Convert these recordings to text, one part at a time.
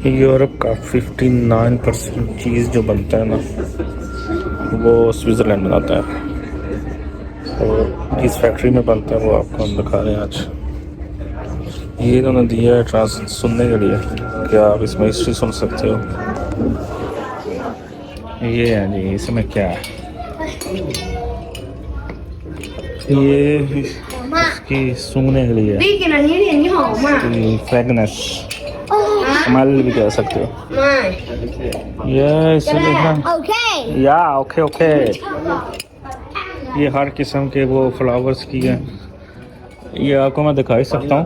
Europe का 59% चीज़ जो बनता है ना वो स्विट्ज़रलैंड बनाता है, और जिस फैक्ट्री में बनता है वो आपको हम दिखा रहे हैं आज। ये इन्होंने दिया है ट्रांस सुनने के लिए, क्या आप इसमें हिस्ट्री सुन सकते हो। ये है जी, इसमें क्या है, ये इसकी सूंघने के लिए, इसकी फ्रेगनेंस, स्मेल भी कह सकते हो। ये इसमें या ओके ओके, ये हर किस्म के वो फ्लावर्स की है, ये आपको मैं दिखा ही सकता हूँ।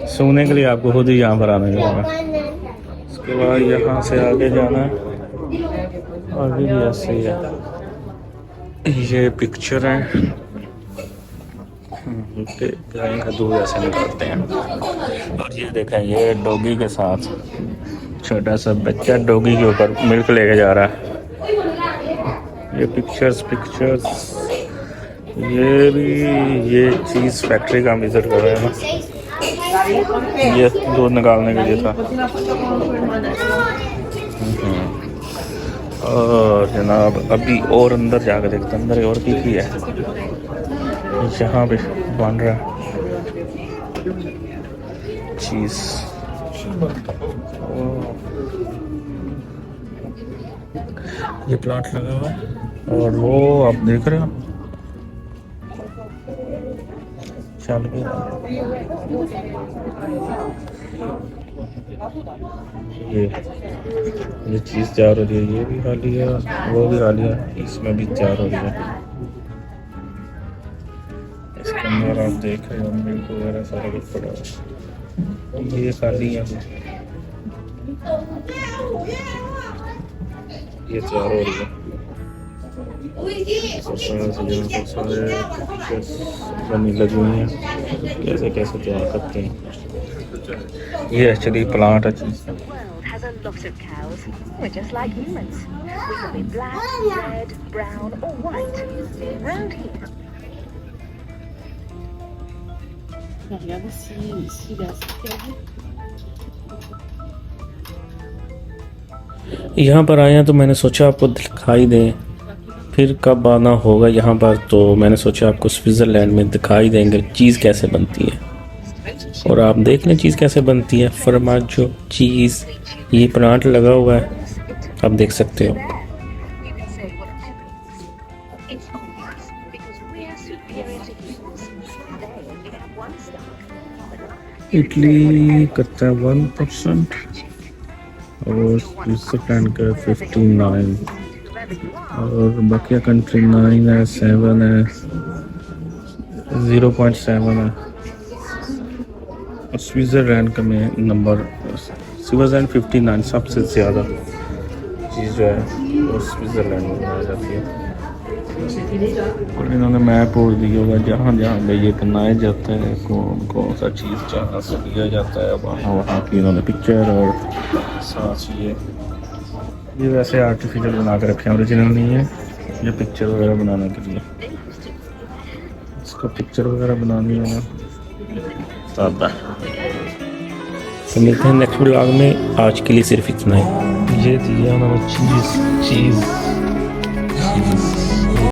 सूंघने के लिए आपको खुद ही यहाँ पर आना होगा। उसके बाद यहाँ से आगे जाना है, आगे भी ऐसे ही है। ये पिक्चर है, गाय का दूध ऐसे निकालते हैं। और ये देखें, ये डॉगी के साथ छोटा सा बच्चा डॉगी के ऊपर मिल्क लेके जा रहा है। ये पिक्चर्स ये भी, ये चीज़ फैक्ट्री का विजिट कर रहे हैं ना, ये दूध निकालने के लिए था। और जनाब अभी और अंदर जाकर देखते हैं, अंदर और की है, यहाँ पे बन रहा है चीज़। ये प्लांट लगा हुआ है और वो आप देख रहे हो चल गया। ये चीज़ तैयार हो रही है, ये भी खाली है, वो भी खाली है, इसमें भी तैयार हो रही है। इसके अंदर आप देख रहे हो मिल्क वगैरह सारा कुछ पड़ा है, ये खाली है, ये तैयार हो रही है। बनी लगी हुई है, कैसे कैसे तैयार करते हैं। ये एक्चुअली प्लांट है चीज़। Lots of cows. We're just like humans. We can be black, red, brown, or white. Round here. Regarde ici là, यहाँ पर आए हैं तो मैंने सोचा आपको दिखाई दें, फिर कब आना होगा यहाँ पर तो मैंने सोचा आपको स्विट्ज़रलैंड में दिखाई देंगे चीज़ कैसे बनती है, और आप देख लें चीज़ कैसे बनती है। फॉर्माजो चीज़, ये प्लांट लगा हुआ है, आप देख सकते हो। इटली करता है 1% और स्विट्ज़रलैंड का 59, और बाकी कंट्री 9 है, 7 है, 0.7 है। और स्विट्ज़रलैंड का में नंबर, स्विट्ज़रलैंड 59 सबसे ज़्यादा चीज़ जो है वो स्विट्ज़रलैंड में बनाई जाती है। और इन्होंने मैप और दिया होगा जहाँ जहाँ पे ये बनाए जाते हैं, कौन कौन सा चीज़ जहाँ से लिया जाता है, वहाँ वहाँ की इन्होंने पिक्चर और साथ ये वैसे आर्टिफिशियल बना के रखे हैं, ओरिजिनल नहीं है। ये पिक्चर वगैरह बनाने के लिए, इसको पिक्चर वगैरह बनानी है ना सादा। तो मिलते हैं नेक्स्ट व्लॉग में, आज के लिए सिर्फ इतना ही। ये दिया उन्होंने चीज़